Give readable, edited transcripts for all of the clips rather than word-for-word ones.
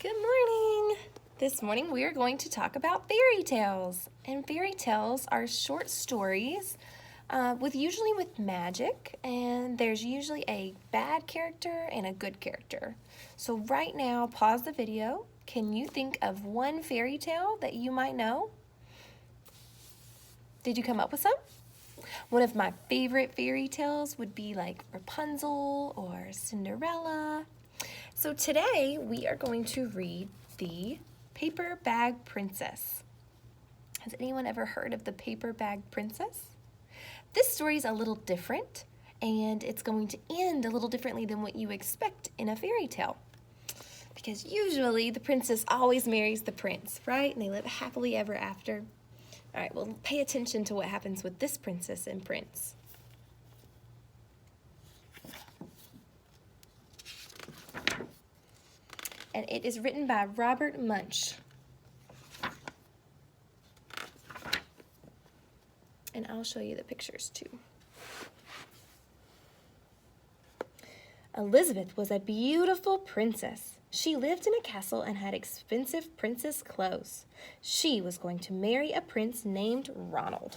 Good morning! This morning we are going to talk about fairy tales. And fairy tales are short stories usually with magic, and there's usually a bad character and a good character. So right now, pause the video. Can you think of one fairy tale that you might know? Did you come up with some? One of my favorite fairy tales would be like Rapunzel or Cinderella. So today we are going to read the Paper Bag Princess. Has anyone ever heard of the Paper Bag Princess? This story is a little different, and it's going to end a little differently than what you expect in a fairy tale. Because usually the princess always marries the prince, right? And they live happily ever after. All right, well, pay attention to what happens with this princess and prince. And it is written by Robert Munsch. And I'll show you the pictures too. Elizabeth was a beautiful princess. She lived in a castle and had expensive princess clothes. She was going to marry a prince named Ronald.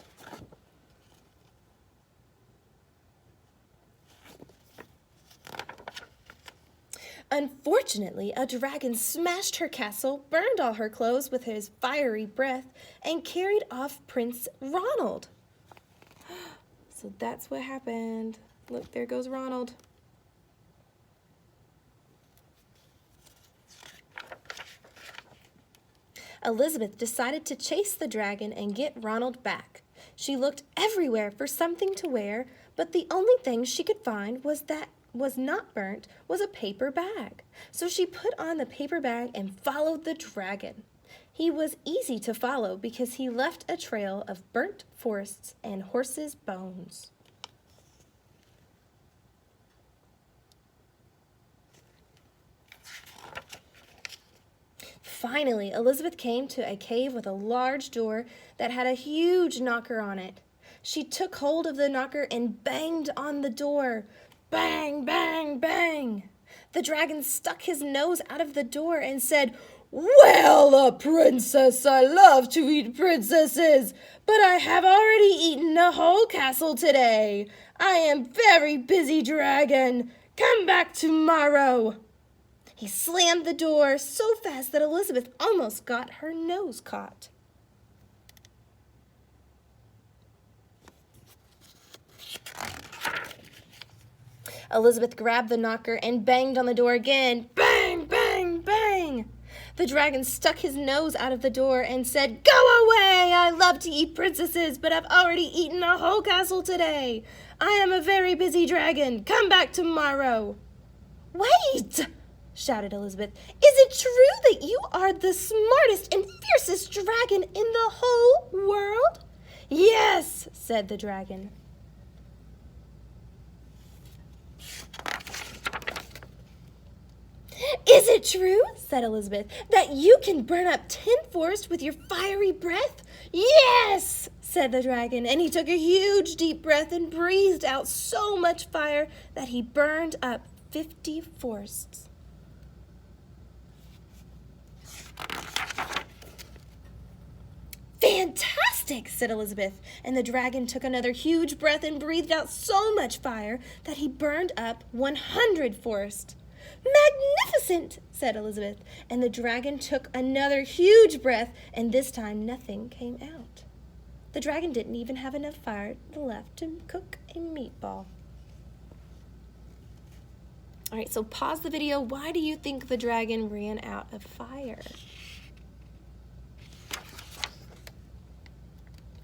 Unfortunately, a dragon smashed her castle, burned all her clothes with his fiery breath, and carried off Prince Ronald. So that's what happened. Look, there goes Ronald. Elizabeth decided to chase the dragon and get Ronald back. She looked everywhere for something to wear, but the only thing she could find was not burnt was a paper bag. So she put on the paper bag and followed the dragon. He was easy to follow because he left a trail of burnt forests and horses' bones. Finally, Elizabeth came to a cave with a large door that had a huge knocker on it. She took hold of the knocker and banged on the door. Bang, bang, bang! The dragon stuck his nose out of the door and said, "Well, a princess, I love to eat princesses, but I have already eaten a whole castle today. I am very busy, dragon. Come back tomorrow." He slammed the door so fast that Elizabeth almost got her nose caught. Elizabeth grabbed the knocker and banged on the door again. Bang, bang, bang! The dragon stuck his nose out of the door and said, "Go away! I love to eat princesses, but I've already eaten a whole castle today. I am a very busy dragon. Come back tomorrow." "Wait!" shouted Elizabeth. "Is it true that you are the smartest and fiercest dragon in the whole world?" "Yes," said the dragon. "Is it true," said Elizabeth, "that you can burn up 10 forests with your fiery breath?" "Yes," said the dragon, and he took a huge deep breath and breathed out so much fire that he burned up 50 forests. "Fantastic," said Elizabeth, and the dragon took another huge breath and breathed out so much fire that he burned up 100 forests. "Magnificent," said Elizabeth, and the dragon took another huge breath, and this time nothing came out. The dragon didn't even have enough fire left to cook a meatball. All right, so pause the video. Why do you think the dragon ran out of fire?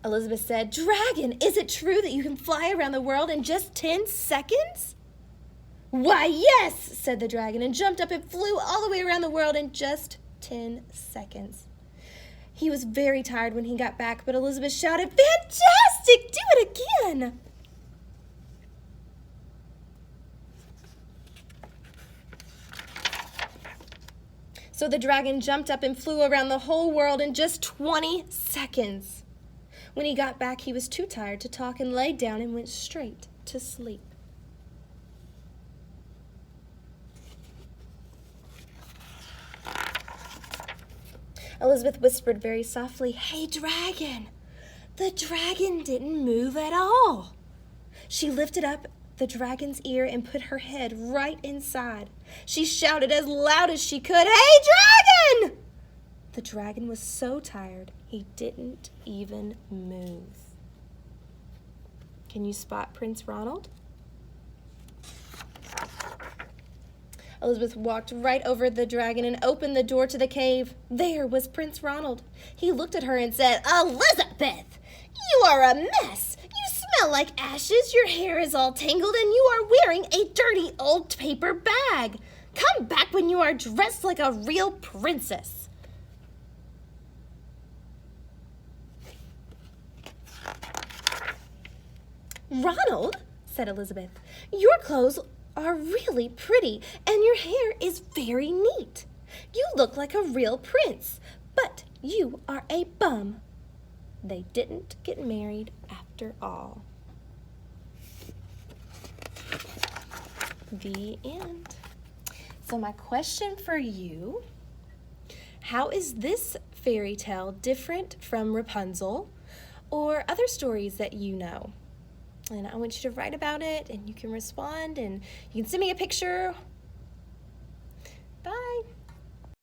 Elizabeth said, "Dragon, is it true that you can fly around the world in just 10 seconds? "Why, yes," said the dragon, and jumped up and flew all the way around the world in just 10 seconds. He was very tired when he got back, but Elizabeth shouted, "Fantastic! Do it again!" So the dragon jumped up and flew around the whole world in just 20 seconds. When he got back, he was too tired to talk and laid down and went straight to sleep. Elizabeth whispered very softly, "Hey, dragon!" The dragon didn't move at all. She lifted up the dragon's ear and put her head right inside. She shouted as loud as she could, "Hey, dragon!" The dragon was so tired, he didn't even move. Can you spot Prince Ronald? Elizabeth walked right over the dragon and opened the door to the cave. There was Prince Ronald. He looked at her and said, "Elizabeth, you are a mess. You smell like ashes, your hair is all tangled, and you are wearing a dirty old paper bag. Come back when you are dressed like a real princess." "Ronald," said Elizabeth, "your clothes are really pretty and your hair is very neat. You look like a real prince, but you are a bum." They didn't get married after all. The end. So my question for you, how is this fairy tale different from Rapunzel or other stories that you know? And I want you to write about it, and you can respond, and you can send me a picture. Bye.